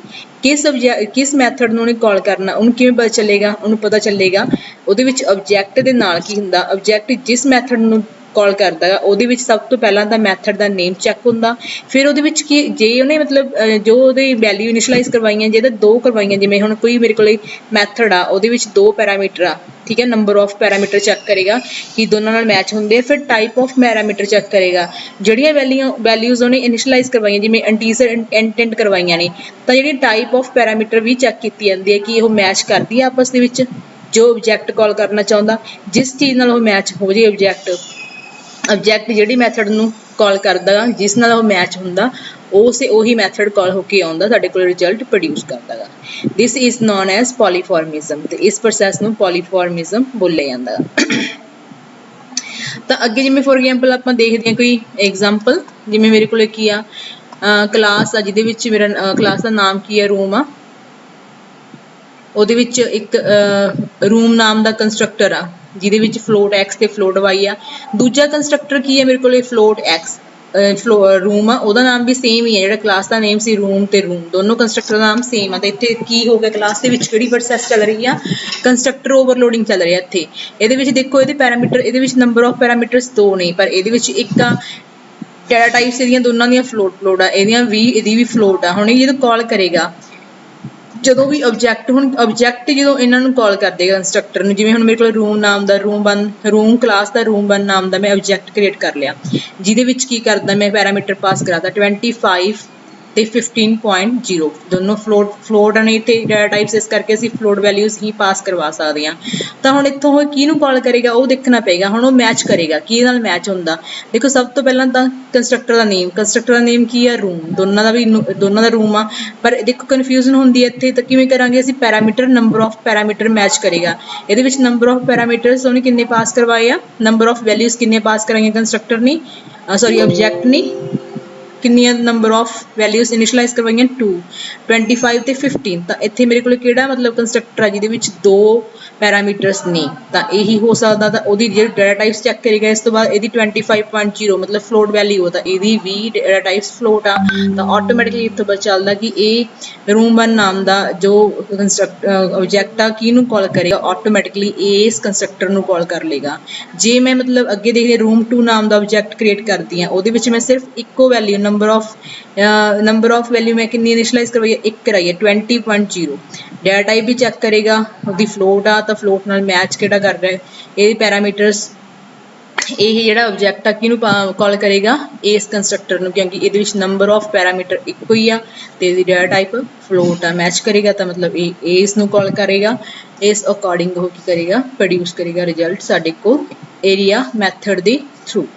ਕਿਸ ਮੈਥਡ ਨੂੰ ਉਹਨੇ ਕਾਲ ਕਰਨਾ, ਉਹਨੂੰ ਕਿਵੇਂ ਪਤਾ ਚੱਲੇਗਾ, ਉਹਨੂੰ ਪਤਾ ਚੱਲੇਗਾ ਉਹਦੇ ਵਿੱਚ ਆਬਜੈਕਟ ਦੇ ਨਾਲ ਕੀ ਹੁੰਦਾ, ਆਬਜੈਕਟ ਜਿਸ ਮੈਥਡ ਨੂੰ ਕਾਲ ਕਰਦਾ ਗਾ ਉਹਦੇ ਵਿੱਚ ਸਭ ਤੋਂ ਪਹਿਲਾਂ ਤਾਂ ਮੈਥਡ ਦਾ ਨੇਮ ਚੈੱਕ ਹੁੰਦਾ, ਫਿਰ ਉਹਦੇ ਵਿੱਚ ਕੀ ਜੇ ਉਹਨੇ ਮਤਲਬ ਜੋ ਉਹਦੀ ਵੈਲਿਊ ਇਨੀਸ਼ਲਾਈਜ਼ ਕਰਵਾਈਆਂ, ਜੇ ਤਾਂ 2 ਕਰਵਾਈਆਂ, ਜਿਵੇਂ ਹੁਣ ਕੋਈ ਮੇਰੇ ਕੋਲ ਮੈਥਡ ਆ ਉਹਦੇ ਵਿੱਚ 2 ਪੈਰਾਮੀਟਰ ਆ, ਠੀਕ ਹੈ, ਨੰਬਰ ਆਫ ਪੈਰਾਮੀਟਰ ਚੈੱਕ ਕਰੇਗਾ ਕਿ ਦੋਨਾਂ ਨਾਲ ਮੈਚ ਹੁੰਦੇ ਆ, ਫਿਰ ਟਾਈਪ ਆਫ ਪੈਰਾਮੀਟਰ ਚੈੱਕ ਕਰੇਗਾ, ਜਿਹੜੀਆਂ ਵੈਲਿਊਜ਼ ਉਹਨੇ ਇਨੀਸ਼ਲਾਈਜ਼ ਕਰਵਾਈਆਂ ਜਿਵੇਂ ਇੰਟੀਜਰ ਇੰਟੈਂਟ ਕਰਵਾਈਆਂ ਨੇ, ਤਾਂ ਜਿਹੜੀ ਟਾਈਪ ਆਫ ਪੈਰਾਮੀਟਰ ਵੀ ਚੈੱਕ ਕੀਤੀ ਜਾਂਦੀ ਹੈ ਕਿ ਉਹ ਮੈਚ ਕਰਦੀ ਆ ਆਪਸ ਦੇ ਵਿੱਚ ਜੋ ਆਬਜੈਕਟ ਕਾਲ ਕਰਨਾ ਚਾਹੁੰਦਾ, ਜਿਸ ਚੀਜ਼ ਨਾਲ ਉਹ ਮੈਚ ਹੋ ਜੇ ਆਬਜੈਕਟ ਜਿਹੜੀ ਮੈਥਡ ਨੂੰ ਕਾਲ ਕਰਦਾ ਗਾ ਜਿਸ ਨਾਲ ਉਹ ਮੈਚ ਹੁੰਦਾ ਉਹੀ ਮੈਥਡ ਕਾਲ ਹੋ ਕੇ ਆਉਂਦਾ ਸਾਡੇ ਕੋਲ ਰਿਜ਼ਲਟ ਪ੍ਰੋਡਿਊਸ ਕਰਦਾ ਗਾ। ਦਿਸ ਇਜ਼ ਨੋਨ ਐਜ਼ ਪੋਲੀਫਾਰਮਿਜ਼ਮ, ਤੇ ਇਸ ਪ੍ਰੋਸੈਸ ਨੂੰ ਪੋਲੀਫਾਰਮਿਜ਼ਮ ਬੋਲਿਆ ਜਾਂਦਾ ਗਾ। ਤਾਂ ਅੱਗੇ ਜਿਵੇਂ ਫੋਰ ਐਗਜ਼ਾਮਪਲ ਆਪਾਂ ਦੇਖਦੇ ਹਾਂ ਕੋਈ ਐਗਜ਼ਾਮਪਲ, ਜਿਵੇਂ ਮੇਰੇ ਕੋਲ ਕੀ ਆ ਕਲਾਸ ਆ ਜਿਹਦੇ ਵਿੱਚ ਮੇਰਾ ਕਲਾਸ ਦਾ ਨਾਮ ਕੀ ਹੈ ਰੂਮ ਆ, ਉਹਦੇ ਵਿੱਚ ਇੱਕ ਰੂਮ ਨਾਮ ਦਾ ਕੰਸਟਰਕਟਰ ਆ ਜਿਹਦੇ ਵਿੱਚ ਫਲੋਟ x ਤੇ ਫਲੋਟ y ਆ। ਦੂਜਾ ਕੰਸਟਰਕਟਰ ਕੀ ਹੈ ਮੇਰੇ ਕੋਲ ਫਲੋਟ x ਰੂਮ ਆ, ਉਹਦਾ ਨਾਮ ਵੀ ਸੇਮ ਹੀ ਹੈ, ਜਿਹੜਾ ਕਲਾਸ ਦਾ ਨੇਮ ਸੀ ਰੂਮ ਤੇ ਰੂਮ ਦੋਨੋਂ ਕੰਸਟਰਕਟਰ ਦਾ ਨਾਮ ਸੇਮ ਆ। ਤੇ ਇੱਥੇ ਕੀ ਹੋ ਗਿਆ ਕਲਾਸ ਦੇ ਵਿੱਚ ਕਿਹੜੀ ਪ੍ਰੋਸੈਸ ਚੱਲ ਰਹੀ ਆ, ਕੰਸਟਰਕਟਰ ਓਵਰਲੋਡਿੰਗ ਚੱਲ ਰਹੀ ਆ ਇੱਥੇ। ਇਹਦੇ ਵਿੱਚ ਦੇਖੋ ਇਹਦੇ ਪੈਰਾਮੀਟਰ, ਇਹਦੇ ਵਿੱਚ ਨੰਬਰ ਆਫ ਪੈਰਾਮੀਟਰਸ 2 ਨੇ, ਪਰ ਇਹਦੇ ਵਿੱਚ ਇੱਕ ਆ ਡਾਟਾ ਟਾਈਪਸ ਇਹਦੀਆਂ ਦੋਨਾਂ ਦੀਆਂ ਫਲੋਟ ਆ, ਇਹਦੀ ਵੀ ਫਲੋਟ ਆ। ਹੁਣ ਇਹ ਜਦੋਂ ਕਾਲ ਕਰੇਗਾ ਜਦੋਂ ਵੀ ਆਬਜੈਕਟ ਜਦੋਂ ਇਹਨਾਂ ਨੂੰ ਕਾਲ ਕਰ ਦੇਗਾ ਕੰਸਟਰਕਟਰ ਨੂੰ, ਜਿਵੇਂ ਹੁਣ ਮੇਰੇ ਕੋਲ ਰੂਮ ਨਾਮ ਦਾ ਰੂਮ ਕਲਾਸ ਦਾ ਰੂਮ 1 ਨਾਮ ਦਾ ਮੈਂ ਆਬਜੈਕਟ ਕ੍ਰੀਏਟ ਕਰ ਲਿਆ, ਜਿਹਦੇ ਵਿੱਚ ਕੀ ਕਰਦਾ ਮੈਂ ਪੈਰਾਮੀਟਰ ਪਾਸ ਕਰਾਤਾ 25 ਤੇ 15.0 ਦੋਨੋਂ ਫਲੋਟ ਨੇ ਤੇ ਡਾਟਾ ਟਾਈਪਸ, ਇਸ ਕਰਕੇ ਅਸੀਂ ਫਲੋਟ ਵੈਲਿਊਜ਼ ਹੀ ਪਾਸ ਕਰਵਾ ਸਕਦੇ ਹਾਂ। ਤਾਂ ਹੁਣ ਇੱਥੋਂ ਉਹ ਕਿਹਨੂੰ ਕਾਲ ਕਰੇਗਾ ਉਹ ਦੇਖਣਾ ਪਏਗਾ। ਹੁਣ ਉਹ ਮੈਚ ਕਰੇਗਾ, ਕਿਹਦੇ ਨਾਲ ਮੈਚ ਹੁੰਦਾ, ਦੇਖੋ ਸਭ ਤੋਂ ਪਹਿਲਾਂ ਤਾਂ ਕੰਸਟਰਕਟਰ ਦਾ ਨੇਮ ਕੀ ਆ ਰੂਮ, ਦੋਨਾਂ ਦਾ ਰੂਮ ਆ, ਪਰ ਦੇਖੋ ਕਨਫਿਊਜ਼ਨ ਹੁੰਦੀ ਹੈ ਇੱਥੇ। ਤਾਂ ਕਿਵੇਂ ਕਰਾਂਗੇ ਅਸੀਂ, parameter number of parameter match ਕਰੇਗਾ। ਇਹਦੇ ਵਿੱਚ ਨੰਬਰ ਆਫ ਪੈਰਾਮੀਟਰਸ ਉਹਨੇ ਕਿੰਨੇ ਪਾਸ ਕਰਵਾਏ ਆ, ਨੰਬਰ ਆਫ ਵੈਲਿਊਜ਼ ਕਿੰਨੇ ਪਾਸ ਕਰਾਂਗੇ ਕੰਸਟਰਕਟਰ ਨੇ, ਆਬਜੈਕਟ ਨੇ ਕਿੰਨੀਆਂ ਨੰਬਰ ਆਫ ਵੈਲਿਊਜ਼ ਇਨੀਸ਼ਲਾਈਜ਼ ਕਰਵਾਈਆਂ 2 25 ਤੇ 15। ਤਾਂ ਇੱਥੇ ਮੇਰੇ ਕੋਲ ਕਿਹੜਾ ਮਤਲਬ ਕੰਸਟਰਕਟਰ ਆ ਜਿਹਦੇ ਵਿੱਚ 2 ਪੈਰਾਮੀਟਰਸ ਨੇ, ਤਾਂ ਇਹੀ ਹੋ ਸਕਦਾ। ਤਾਂ ਉਹਦੀ ਜਿਹੜੀ ਡਾਟਾ ਟਾਈਪਸ ਚੈੱਕ ਕਰੇਗਾ, ਇਸ ਤੋਂ ਬਾਅਦ ਇਹਦੀ 25.0 ਮਤਲਬ ਫਲੋਟ ਵੈਲਿਊ ਆ, ਤਾਂ ਇਹਦੀ ਵੀ ਡਾਟਾ ਟਾਈਪਸ ਫਲੋਟ ਆ। ਤਾਂ ਆਟੋਮੈਟਿਕਲੀ ਇੱਥੋਂ ਪਤਾ ਚੱਲਦਾ ਕਿ ਇਹ ਰੂਮ 1 ਨਾਮ ਦਾ ਜੋ ਆਬਜੈਕਟ ਆ ਕਿਹਨੂੰ ਕਾਲ ਕਰੇਗਾ, ਆਟੋਮੈਟਿਕਲੀ ਇਸ ਕੰਸਟਰਕਟਰ ਨੂੰ ਕਾਲ ਕਰ ਲੇਗਾ। ਜੇ ਮੈਂ ਮਤਲਬ ਅੱਗੇ ਦੇਖਦੇ ਰੂਮ 2 ਨਾਮ ਦਾ ਆਬਜੈਕਟ ਕ੍ਰੀਏਟ ਕਰਦੀ ਹਾਂ, ਉਹਦੇ ਵਿੱਚ ਮੈਂ ਸਿਰਫ ਇੱਕੋ ਵੈਲਿਊ ਨੰਬਰ ਆਫ ਵੈਲਿਊ ਮੈਂ ਕਿੰਨੀ ਇਨੀਸ਼ਲਾਈਜ਼ ਕਰਵਾਈ ਹੈ, 1 ਕਰਾਈ ਹੈ 20.0। ਡਾਟਾ ਟਾਈਪ ਵੀ ਚੈੱਕ ਕਰੇਗਾ, ਉਹਦੀ ਫਲੋਟ ਆ ਤਾਂ ਫਲੋਟ ਨਾਲ ਮੈਚ ਕਿਹੜਾ ਕਰ ਰਿਹਾ, ਇਹਦੇ ਪੈਰਾਮੀਟਰਸ ਇਹ ਜਿਹੜਾ ਆਬਜੈਕਟ ਆ ਕਿਹਨੂੰ ਕਾਲ ਕਰੇਗਾ, ਇਸ ਕੰਸਟਰਕਟਰ ਨੂੰ, ਕਿਉਂਕਿ ਇਹਦੇ ਵਿੱਚ ਨੰਬਰ ਆਫ ਪੈਰਾਮੀਟਰ ਇੱਕੋ ਹੀ ਆ ਤੇ ਇਹਦੀ ਡਾਟਾ ਟਾਈਪ ਫਲੋਟ ਆ, ਮੈਚ ਕਰੇਗਾ। ਤਾਂ ਮਤਲਬ ਇਹ ਇਸ ਨੂੰ ਕਾਲ ਕਰੇਗਾ, ਇਸ ਅਕੋਰਡਿੰਗ ਉਹ ਕੀ ਕਰੇਗਾ ਪ੍ਰੋਡਿਊਸ ਕਰੇਗਾ ਰਿਜ਼ਲਟ ਸਾਡੇ ਕੋਲ ਏਰੀਆ ਮੈਥਡ ਦੇ ਥਰੂ।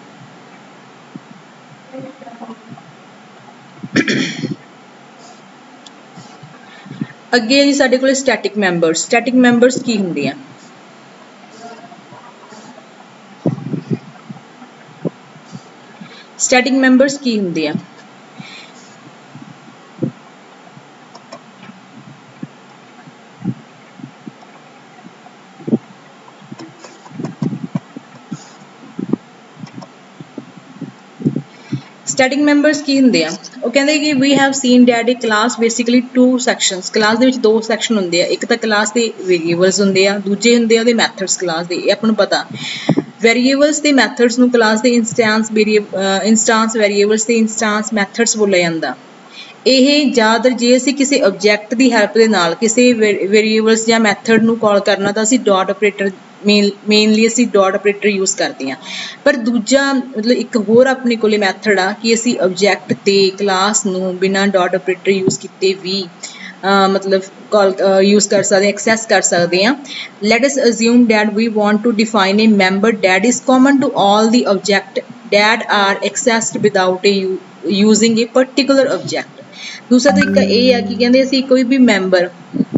ਅੱਗੇ ਜੀ ਸਾਡੇ ਕੋਲ ਸਟੈਟਿਕ ਮੈਂਬਰਸ ਕੀ ਹੁੰਦੇ ਆ, ਸਟੈਟਿਕ ਮੈਂਬਰਸ ਕੀ ਹੁੰਦੇ ਆ, ਸਟੈਟਿਕ ਮੈਂਬਰਸ ਕੀ ਹੁੰਦੇ ਆ, ਉਹ ਕਹਿੰਦੇ ਕਿ we have seen that a class basically 2 sections, class ਦੇ ਵਿੱਚ 2 ਸੈਕਸ਼ਨ ਹੁੰਦੇ ਆ, ਇੱਕ ਤਾਂ ਕਲਾਸ ਦੇ ਵੇਰੀਏਬਲਸ ਹੁੰਦੇ ਆ, ਦੂਜੇ ਹੁੰਦੇ ਆ ਉਹਦੇ ਮੈਥਡਸ ਕਲਾਸ ਦੇ। ਇਹ ਆਪਾਂ ਨੂੰ ਪਤਾ वेरिएबल्स ते मैथड्स ਨੂੰ क्लास ਦੇ इंस्टांस वेरिएबल्स ਤੇ इंस्टांस मैथड्स ਬੋਲਿਆ ਜਾਂਦਾ। ਇਹ ਜ਼ਿਆਦਾਤਰ ਜੇ ਅਸੀਂ ਕਿਸੇ ਆਬਜੈਕਟ ਦੀ ਹੈਲਪ ਦੇ ਨਾਲ ਕਿਸੇ ਵੇਰੀਏਬਲਸ ਜਾਂ ਮੈਥਡ ਨੂੰ ਕਾਲ ਕਰਨਾ ਤਾਂ ਅਸੀਂ ਡਾਟ ਆਪਰੇਟਰ ਮੇਨਲੀ ਅਸੀਂ ਡਾਟ ਆਪਰੇਟਰ ਯੂਜ਼ ਕਰਦੇ ਹਾਂ। ਪਰ ਦੂਜਾ ਮਤਲਬ ਇੱਕ ਹੋਰ ਆਪਣੇ ਕੋਲੇ ਮੈਥਡ ਆ ਕਿ ਅਸੀਂ ਆਬਜੈਕਟ ਤੇ ਕਲਾਸ ਨੂੰ ਬਿਨਾਂ ਡਾਟ ਆਪਰੇਟਰ ਯੂਜ਼ ਕੀਤੇ ਵੀ मतलब कॉल यूज़ कर सकते हैं, एक्सेस कर सकते हैं। Let us assume that we want to define a member that is common to all the object that are accessed without using a particular object। दूसरा तरीका ये है कि कहते ਅਸੀਂ ਕੋਈ भी मैंबर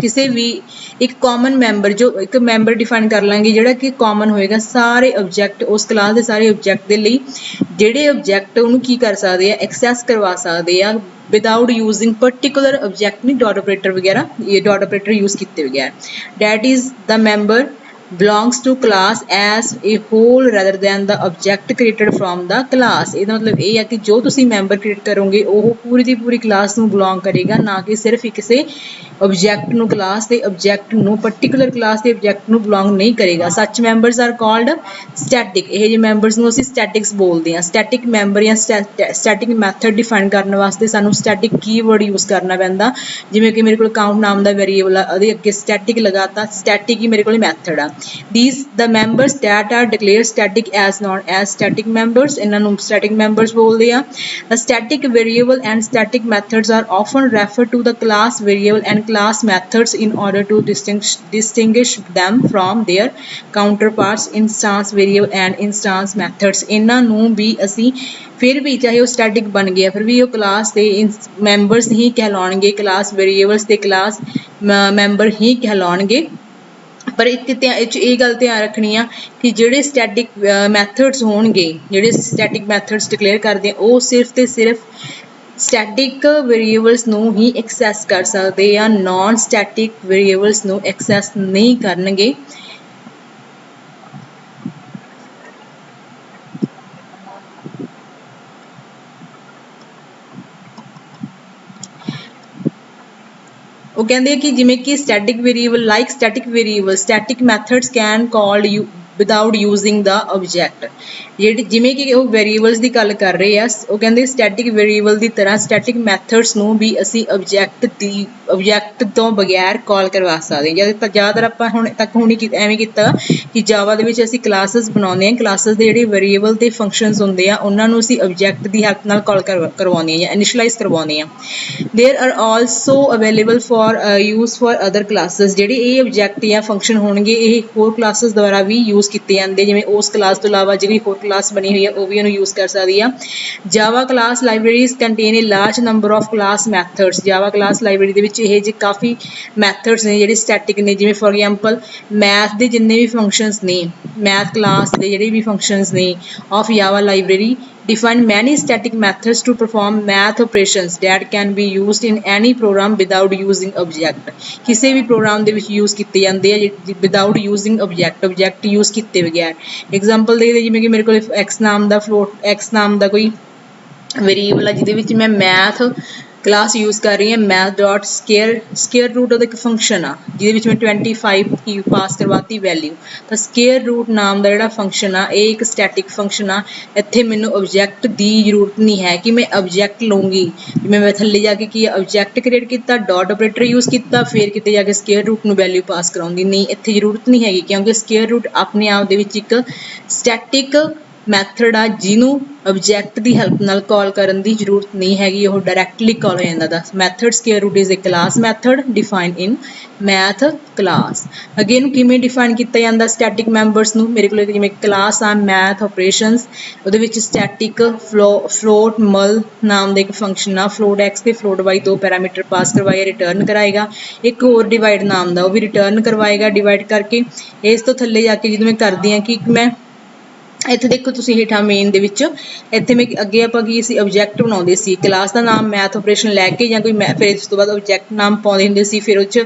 ਕਿਸੇ ਵੀ ਇੱਕ ਕਾਮਨ ਮੈਂਬਰ ਜੋ ਇੱਕ ਮੈਂਬਰ ਡਿਫਾਈਨ ਕਰ ਲਾਂਗੇ ਜਿਹੜਾ ਕਿ ਕਾਮਨ ਹੋਏਗਾ ਸਾਰੇ ਆਬਜੈਕਟ ਉਸ ਕਲਾਸ ਦੇ ਸਾਰੇ ਆਬਜੈਕਟ ਦੇ ਲਈ ਜਿਹੜੇ ਆਬਜੈਕਟ ਉਹਨੂੰ ਕੀ ਕਰ ਸਕਦੇ ਆ ਐਕਸੈਸ ਕਰਵਾ ਸਕਦੇ ਆ without using particular object नहीं dot operator वगैरह ये dot operator use किते बगैर that is the member belongs to class as a whole rather than the object created from the class ਇਹਦਾ ਮਤਲਬ ਇਹ ਹੈ ਕਿ ਜੋ ਤੁਸੀਂ ਮੈਂਬਰ ਕ੍ਰੀਏਟ ਕਰੋਗੇ ਉਹ ਪੂਰੀ ਦੀ ਪੂਰੀ ਕਲਾਸ ਨੂੰ ਬਿਲੋਂਗ ਕਰੇਗਾ ਨਾ ਕਿ ਸਿਰਫ ਕਿਸੇ ਆਬਜੈਕਟ ਨੂੰ ਕਲਾਸ ਦੇ ਆਬਜੈਕਟ ਨੂੰ ਪਾਰਟਿਕੂਲਰ ਕਲਾਸ ਦੇ ਆਬਜੈਕਟ ਨੂੰ ਬਿਲੋਂਗ ਨਹੀਂ ਕਰੇਗਾ ਸੱਚ ਮੈਂਬਰਸ ਆਰ ਕਾਲਡ ਸਟੈਟਿਕ ਇਹ ਜਿਹੇ ਮੈਂਬਰਸ ਨੂੰ ਅਸੀਂ ਸਟੈਟਿਕਸ ਬੋਲਦੇ ਹਾਂ ਸਟੈਟਿਕ ਮੈਂਬਰ ਜਾਂ ਸਟੈਟਿਕ ਮੈਥਡ ਡਿਫਾਈਨ ਕਰਨ ਵਾਸਤੇ ਸਾਨੂੰ ਸਟੈਟਿਕ ਕੀਵਰਡ ਯੂਜ਼ ਕਰਨਾ ਪੈਂਦਾ ਜਿਵੇਂ ਕਿ ਮੇਰੇ ਕੋਲ ਕਾਊਂਟ ਨਾਮ ਦਾ ਵੇਰੀਏਬਲ ਆ ਉਹਦੇ ਅੱਗੇ ਸਟੈਟਿਕ ਲਗਾਤਾ ਸਟੈਟਿਕ ਹੀ ਮੇਰੇ ਕੋਲ ਮੈਥਡ ਆ these the members that are declared static as known as static members ਇਹਨਾਂ ਨੂੰ static members ਬੋਲਦੇ ਆ the static variable and static methods are often referred to the class variable and class methods in order to distinguish them from their counterparts instance variable and instance methods ਇਹਨਾਂ ਨੂੰ ਵੀ ਅਸੀਂ ਫਿਰ ਵੀ ਚਾਹੇ ਉਹ static ਬਣ ਗਿਆ ਫਿਰ ਵੀ ਉਹ ਕਲਾਸ ਦੇ ਮੈਂਬਰਸ ਹੀ ਕਹਿਲਾਉਣਗੇ ਕਲਾਸ ਵੇਰੀਏਬਲਸ ਤੇ ਕਲਾਸ ਮੈਂਬਰ ਹੀ ਕਹਿਲਾਉਣਗੇ ਪਰ ਇਹ ਗੱਲ ਧਿਆਨ ਰੱਖਣੀ ਆ ਕਿ ਜਿਹੜੇ ਸਟੈਟਿਕ ਮੈਥਡਸ ਹੋਣਗੇ ਜਿਹੜੇ ਸਟੈਟਿਕ ਮੈਥਡਸ ਡਿਕਲੇਅਰ ਕਰਦੇ ਆ ਉਹ ਸਿਰਫ ਤੇ ਸਿਰਫ ਸਟੈਟਿਕ ਵੇਰੀਏਬਲਸ ਨੂੰ ਹੀ ਐਕਸੈਸ ਕਰ ਸਕਦੇ ਆ ਨਾਨ ਸਟੈਟਿਕ ਵੇਰੀਏਬਲਸ ਨੂੰ ਐਕਸੈਸ ਨਹੀਂ ਕਰਨਗੇ ਉਹ ਕਹਿੰਦੇ ਕਿ ਜਿਵੇਂ ਕਿ static variable like static variable static methods can called you without using the object ਜਿਹੜੇ ਜਿਵੇਂ ਕਿ ਉਹ ਵੇਰੀਏਬਲਸ ਦੀ ਗੱਲ ਕਰ ਰਹੇ ਆ ਉਹ ਕਹਿੰਦੇ ਸਟੈਟਿਕ ਵੇਰੀਏਬਲ ਦੀ ਤਰ੍ਹਾਂ ਸਟੈਟਿਕ ਮੈਥਡਸ ਨੂੰ ਵੀ ਅਸੀਂ ਆਬਜੈਕਟ ਤੋਂ ਬਗੈਰ ਕਾਲ ਕਰਵਾ ਸਕਦੇ ਹਾਂ ਜ਼ਿਆਦਾਤਰ ਆਪਾਂ ਹੁਣ ਐਵੇਂ ਕੀਤਾ ਕਿ ਜਾਵਾ ਦੇ ਵਿੱਚ ਅਸੀਂ ਕਲਾਸਿਸ ਬਣਾਉਂਦੇ ਹਾਂ ਕਲਾਸਿਸ ਦੇ ਜਿਹੜੇ ਵੇਰੀਏਬਲ ਤੇ ਫੰਕਸ਼ਨਸ ਹੁੰਦੇ ਆ ਉਹਨਾਂ ਨੂੰ ਅਸੀਂ ਆਬਜੈਕਟ ਦੀ ਹੈਲਪ ਨਾਲ ਕਾਲ ਕਰਵਾਉਂਦੇ ਹਾਂ ਜਾਂ ਇਨੀਸ਼ੀਅਲਾਈਜ਼ ਕਰਵਾਉਂਦੇ ਹਾਂ there are also available for use for other classes ਜਿਹੜੇ ਇਹ ਆਬਜੈਕਟ ਜਾਂ ਫੰਕਸ਼ਨ ਹੋਣਗੇ ਇਹ ਹੋਰ ਕਲਾਸਿਸ ਦੁਆਰਾ ਵੀ ਯੂਜ਼ ਕੀਤੇ ਜਾਂਦੇ ਜਿਵੇਂ ਉਸ ਕਲਾਸ ਤੋਂ ਇਲਾਵਾ ਜਿਹੜੀ ਹੋਰ ਕਲਾਸ ਬਣੀ ਹੋਈ ਹੈ ਉਹ ਵੀ ਇਹਨੂੰ ਯੂਜ਼ ਕਰ ਸਕਦੀ ਆ Java class libraries contain a large number of class methods Java class library ਦੇ ਵਿੱਚ ਇਹ ਜਿਹੇ ਕਾਫੀ ਮੈਥਡਸ ਨੇ ਜਿਹੜੇ ਸਟੈਟਿਕ ਨੇ ਜਿਵੇਂ ਫੋਰ ਐਗਜ਼ਾਮਪਲ ਮੈਥ ਦੇ ਜਿੰਨੇ ਵੀ ਫੰਕਸ਼ਨਸ ਨੇ ਮੈਥ ਕਲਾਸ ਦੇ ਜਿਹੜੇ ਵੀ ਫੰਕਸ਼ਨਸ ਨੇ of Java library define many static methods to perform math operations that can be used in any program without using object ਕਿਸੇ ਵੀ ਪ੍ਰੋਗਰਾਮ ਦੇ ਵਿੱਚ ਯੂਜ਼ ਕੀਤੇ ਜਾਂਦੇ ਆ without using object ਯੂਜ਼ ਕੀਤੇ ਬਗੈਰ ਐਗਜ਼ਾਮਪਲ ਦੇ ਜਿਵੇਂ ਕਿ ਮੇਰੇ ਕੋਲ x ਨਾਮ ਦਾ ਕੋਈ ਵੇਰੀਏਬਲ ਆ ਜਿਹਦੇ ਵਿੱਚ ਮੈਂ ਮੈਥ ਕਲਾਸ ਯੂਜ਼ ਕਰ ਰਹੀ ਹਾਂ ਮੈਥ ਡੋਟ ਸਕੇਅਰ ਰੂਟ ਉਹਦਾ ਇੱਕ ਫੰਕਸ਼ਨ ਆ ਜਿਹਦੇ ਵਿੱਚ ਮੈਂ 25 ਕੀ ਪਾਸ ਕਰਵਾਤੀ ਵੈਲਿਊ ਤਾਂ ਸਕੇਅਰ ਰੂਟ ਨਾਮ ਦਾ ਜਿਹੜਾ ਫੰਕਸ਼ਨ ਆ ਇਹ ਇੱਕ ਸਟੈਟਿਕ ਫੰਕਸ਼ਨ ਆ ਇੱਥੇ ਮੈਨੂੰ ਆਬਜੈਕਟ ਦੀ ਜ਼ਰੂਰਤ ਨਹੀਂ ਹੈ ਕਿ ਮੈਂ ਆਬਜੈਕਟ ਲਵਾਂਗੀ ਜਿਵੇਂ ਮੈਂ ਥੱਲੇ ਜਾ ਕੇ ਕੀ ਆਬਜੈਕਟ ਕ੍ਰੀਏਟ ਕੀਤਾ ਡਾਟ ਆਪਰੇਟਰ ਯੂਜ਼ ਕੀਤਾ ਫਿਰ ਕਿਤੇ ਜਾ ਕੇ ਸਕੇਅਰ ਰੂਟ ਨੂੰ ਵੈਲਿਊ ਪਾਸ ਕਰਾਉਂਦੀ ਨਹੀਂ ਇੱਥੇ ਜ਼ਰੂਰਤ ਨਹੀਂ ਹੈਗੀ ਕਿਉਂਕਿ ਸਕੇਅਰ ਰੂਟ ਆਪਣੇ ਆਪ ਦੇ ਵਿੱਚ ਇੱਕ ਸਟੈਟਿਕ ਮੈਥਡ ਆ ਜਿਹਨੂੰ ਆਬਜੈਕਟ ਦੀ ਹੈਲਪ ਨਾਲ ਕਾਲ ਕਰਨ ਦੀ ਜ਼ਰੂਰਤ ਨਹੀਂ ਹੈਗੀ ਉਹ ਡਾਇਰੈਕਟਲੀ ਕਾਲ ਹੋ ਜਾਂਦਾ the method square root is a class method defined in math class ਅੱਗੇ ਇਹਨੂੰ ਕਿਵੇਂ ਡਿਫਾਈਨ ਕੀਤਾ ਜਾਂਦਾ ਸਟੈਟਿਕ ਮੈਂਬਰਸ ਨੂੰ ਮੇਰੇ ਕੋਲ ਜਿਵੇਂ ਕਲਾਸ ਆ ਮੈਥ ਆਪਰੇਸ਼ਨਸ ਉਹਦੇ ਵਿੱਚ ਸਟੈਟਿਕ ਫਲੋਟ ਮਲ ਨਾਮ ਦਾ ਇੱਕ ਫੰਕਸ਼ਨ ਆ ਫਲੋਟ ਐਕਸ ਤੇ ਫਲੋਟ ਵਾਈ ਦੋ ਪੈਰਾਮੀਟਰ ਪਾਸ ਕਰਵਾਏ ਰਿਟਰਨ ਕਰਾਏਗਾ ਇੱਕ ਹੋਰ ਡਿਵਾਈਡ ਨਾਮ ਦਾ ਉਹ ਵੀ ਰਿਟਰਨ ਕਰਵਾਏਗਾ ਡਿਵਾਈਡ ਕਰਕੇ ਇਸ ਤੋਂ ਥੱਲੇ ਜਾ ਕੇ ਜਦੋਂ ਮੈਂ ਕਰਦੀ ਹਾਂ ਕਿ ਮੈਂ ਇੱਥੇ ਦੇਖੋ ਤੁਸੀਂ ਹੇਠਾਂ ਮੇਨ ਦੇ ਵਿੱਚ ਇੱਥੇ ਮੈਂ ਅੱਗੇ ਆਪਾਂ ਕੀ ਸੀ ਆਬਜੈਕਟ ਬਣਾਉਂਦੇ ਸੀ ਕਲਾਸ ਦਾ ਨਾਮ ਮੈਥ ਆਪਰੇਸ਼ਨ ਲੈ ਕੇ ਜਾਂ ਕੋਈ ਫਿਰ ਇਸ ਤੋਂ ਬਾਅਦ ਆਬਜੈਕਟ ਨਾਮ ਪਾਉਂਦੇ ਹੁੰਦੇ ਸੀ ਫਿਰ ਉਹ 'ਚ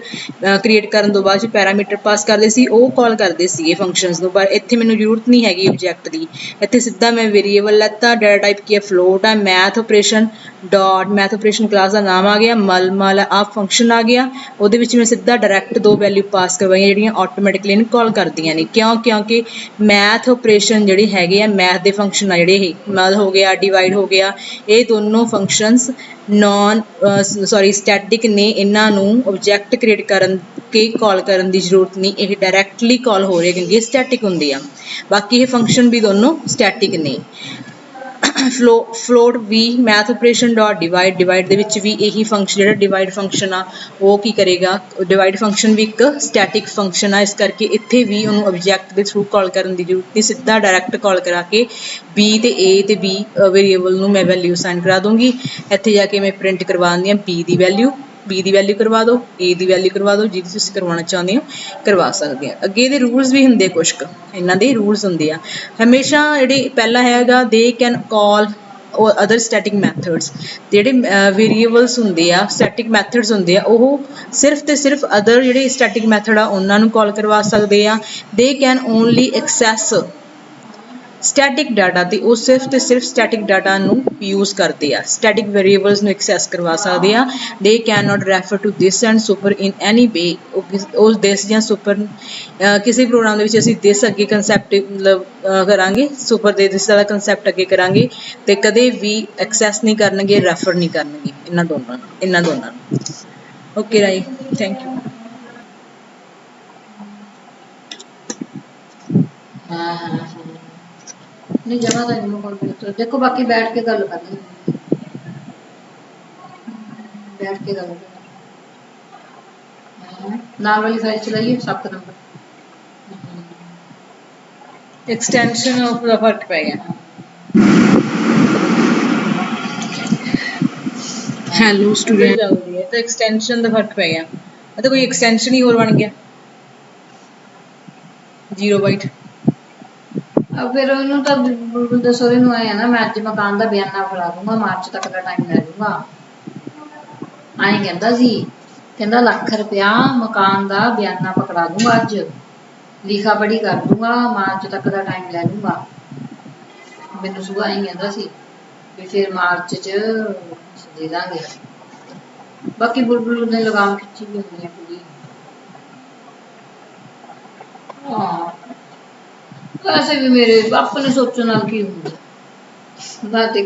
ਕ੍ਰੀਏਟ ਕਰਨ ਤੋਂ ਬਾਅਦ 'ਚ ਪੈਰਾਮੀਟਰ ਪਾਸ ਕਰਦੇ ਸੀ ਉਹ ਕਾਲ ਕਰਦੇ ਸੀਗੇ ਫੰਕਸ਼ਨਸ ਨੂੰ ਪਰ ਇੱਥੇ ਮੈਨੂੰ ਜ਼ਰੂਰਤ ਨਹੀਂ ਹੈਗੀ ਆਬਜੈਕਟ ਦੀ ਇੱਥੇ ਸਿੱਧਾ ਮੈਂ ਵੇਰੀਏਬਲ ਲੈਤਾ ਡਾਟਾ ਟਾਈਪ ਕੀ ਹੈ ਫਲੋਟ ਹੈ math operation dot math operation class ਦਾ ਨਾਮ ਆ ਗਿਆ ਮਲ ਆ ਫੰਕਸ਼ਨ ਆ ਗਿਆ ਉਹਦੇ ਵਿੱਚ ਮੈਂ ਸਿੱਧਾ ਡਾਇਰੈਕਟ ਦੋ ਵੈਲਿਊ ਪਾਸ ਕਰਵਾਈਆਂ ਜਿਹੜੀਆਂ ਆਟੋਮੈਟਿਕਲੀ ਇਹਨੂੰ ਕਾਲ ਕਰਦੀਆਂ ਨੇ ਕਿਉਂਕਿ ਮੈਥ ਆਪਰੇਸ਼ਨ ਜਿਹੜੇ ਹੈਗੇ ਆ ਮੈਥ ਦੇ ਫੰਕਸ਼ਨ ਆ ਜਿਹੜੇ ਇਹ ਮਲ ਹੋ ਗਿਆ ਡਿਵਾਈਡ ਹੋ ਗਿਆ ਇਹ ਦੋਨੋਂ ਫੰਕਸ਼ਨਸ ਸਟੈਟਿਕ ਨੇ ਇਹਨਾਂ ਨੂੰ ਆਬਜੈਕਟ ਕ੍ਰੀਏਟ ਕਰਨ ਕੇ ਕਾਲ ਕਰਨ ਦੀ ਜ਼ਰੂਰਤ ਨਹੀਂ ਇਹ ਡਾਇਰੈਕਟਲੀ ਕਾਲ ਹੋ ਰਹੇ ਕਿਉਂਕਿ ਇਹ ਸਟੈਟਿਕ ਹੁੰਦੀ ਆ ਬਾਕੀ ਇਹ ਫੰਕਸ਼ਨ ਵੀ ਦੋਨੋਂ ਸਟੈਟਿਕ ਨੇ ਫਲੋਟ ਵੀ ਮੈਥ ਆਪਰੇਸ਼ਨ ਡਾਟ ਡਿਵਾਈਡ ਦੇ ਵਿੱਚ ਵੀ ਇਹੀ ਫੰਕਸ਼ਨ ਜਿਹੜਾ ਡਿਵਾਈਡ ਫੰਕਸ਼ਨ ਆ ਉਹ ਕੀ ਕਰੇਗਾ ਡਿਵਾਈਡ ਫੰਕਸ਼ਨ ਵੀ ਇੱਕ ਸਟੈਟਿਕ ਫੰਕਸ਼ਨ ਆ ਇਸ ਕਰਕੇ ਇੱਥੇ ਵੀ ਉਹਨੂੰ ਆਬਜੈਕਟ ਦੇ ਥਰੂ ਕਾਲ ਕਰਨ ਦੀ ਜ਼ਰੂਰਤ ਨਹੀਂ ਸਿੱਧਾ ਡਾਇਰੈਕਟ ਕਾਲ ਕਰਾ ਕੇ b ਤੇ a ਤੇ b ਵੇਰੀਏਬਲ ਨੂੰ ਮੈਂ ਵੈਲਿਊ ਅਸਾਈਨ ਕਰਾ ਦੂੰਗੀ ਇੱਥੇ ਜਾ ਕੇ ਮੈਂ ਪ੍ਰਿੰਟ ਕਰਵਾਉਂਦੀ ਹਾਂ b ਦੀ ਵੈਲਿਊ B ਦੀ ਵੈਲਿਊ ਕਰਵਾ ਦਿਓ, A ਦੀ ਵੈਲਿਊ ਕਰਵਾ ਦਿਓ, ਜਿਹਦੀ ਤੁਸੀਂ ਕਰਵਾਉਣਾ ਚਾਹੁੰਦੇ ਹੋ ਕਰਵਾ ਸਕਦੇ ਆ। ਅੱਗੇ ਇਹਦੇ ਰੂਲਸ ਵੀ ਹੁੰਦੇ ਕੁਛ ਕੁ, ਇਹਨਾਂ ਦੇ ਰੂਲਸ ਹੁੰਦੇ ਆ ਹਮੇਸ਼ਾ। ਜਿਹੜੇ ਪਹਿਲਾ ਹੈਗਾ they can call other static methods, ਜਿਹੜੇ ਵੇਰੀਏਬਲਸ ਹੁੰਦੇ ਆ, ਸਟੈਟਿਕ ਮੈਥਡਸ ਹੁੰਦੇ ਆ, ਉਹ ਸਿਰਫ ਤੇ ਸਿਰਫ ਅਦਰ ਜਿਹੜੇ ਸਟੈਟਿਕ ਮੈਥਡ ਆ ਉਹਨਾਂ ਨੂੰ ਕਾਲ ਕਰਵਾ ਸਕਦੇ ਆ। They can only access static data, ਤੇ ਉਹ ਸਿਰਫ ਤੇ ਸਿਰਫ ਸਟੈਟਿਕ ਡਾਟਾ ਨੂੰ ਯੂਜ਼ ਕਰਦੇ ਆ, ਸਟੈਟਿਕ ਵੇਰੀਏਬਲਸ ਨੂੰ ਐਕਸੈਸ ਕਰਵਾ ਸਕਦੇ ਆ। They can not refer to this and super in any way, ਉਹ ਦਿਸ ਜਾਂ ਸੁਪਰ ਕਿਸੇ ਪ੍ਰੋਗਰਾਮ ਦੇ ਵਿੱਚ ਅਸੀਂ ਦਿਸ ਅੱਗੇ ਕੰਸੈਪਟ ਮਤਲਬ ਕਰਾਂਗੇ, ਸੁਪਰ ਦੇ ਦਿਸ ਦਾ ਕੰਸੈਪਟ ਅੱਗੇ ਕਰਾਂਗੇ, ਤੇ ਕਦੇ ਵੀ ਐਕਸੈਸ ਨਹੀਂ ਕਰਨਗੇ, ਰੈਫਰ ਨਹੀਂ ਕਰਨਗੇ ਇਹਨਾਂ ਦੋਨਾਂ ਨੂੰ। ਓਕੇ ਰਾਈ, ਥੈਂਕ ਯੂ। हाँ नहीं जमा था नहीं कंप्यूटर देखो, बाकी बैठ के गल कर ली, बैठ के गल नाल वाली फाइल चलाइए 7 नंबर एक्सटेंशन ऑफ ਦਾ ਫਰਕ ਪੈ ਗਿਆ। ਹੈਲੋ ਸਟੂਡੈਂਟ ਚੱਲਦੀ ਹੈ ਤਾਂ ਐਕਸਟੈਂਸ਼ਨ ਦਾ ਫਰਕ ਪੈ ਗਿਆ, ਤਾਂ ਕੋਈ ਐਕਸਟੈਂਸ਼ਨ ਹੀ ਹੋਰ ਬਣ ਗਿਆ 0 ਬਾਈਟ। फिर ਉਹਨੂੰ ਤਾਂ ਦਸੋਰੇ ਨੂੰ ਆਇਆ ਨਾ, ਮੈਂ ਅੱਜ ਮਕਾਨ ਦਾ ਬਿਆਨਾ ਫੜਾ ਦੂੰਗਾ, ਮਾਰਚ ਤੱਕ ਦਾ ਟਾਈਮ ਲੈ ਲੂੰਗਾ, ਆਏ ਕਹਿੰਦਾ ਸੀ, ਕਹਿੰਦਾ ਲੱਖ ਰੁਪਇਆ ਮਕਾਨ ਦਾ ਬਿਆਨਾ ਪਕੜਾ ਦੂੰਗਾ, ਅੱਜ ਲਿਖਾ ਪੜੀ ਕਰ ਦੂੰਗਾ, ਮਾਰਚ ਤੱਕ ਦਾ ਟਾਈਮ ਲੈ ਲੂੰਗਾ। ਮੈਨੂੰ ਸੁਬਾਹ ਹੀ ਕਹਿੰਦਾ ਸੀ ਵੀ ਫਿਰ ਮਾਰਚ ਚ ਦੇ ਦਾਂਗੇ। ਬਾਕੀ ਬੁਲਬੁਲ ਨੇ ਲਗਾਮ ਖਿੱਚੀ ਵੀ ਹੁੰਦੀ ਹੈ ਪੂਰੀ। ਹਾਂ ਵੈਸੇ ਵੀ ਮੇਰੇ ਆਪਣੇ ਸੋਚਣ ਨਾਲ ਕੀ ਹੁੰਦਾ, ਮੈਂ ਤੇ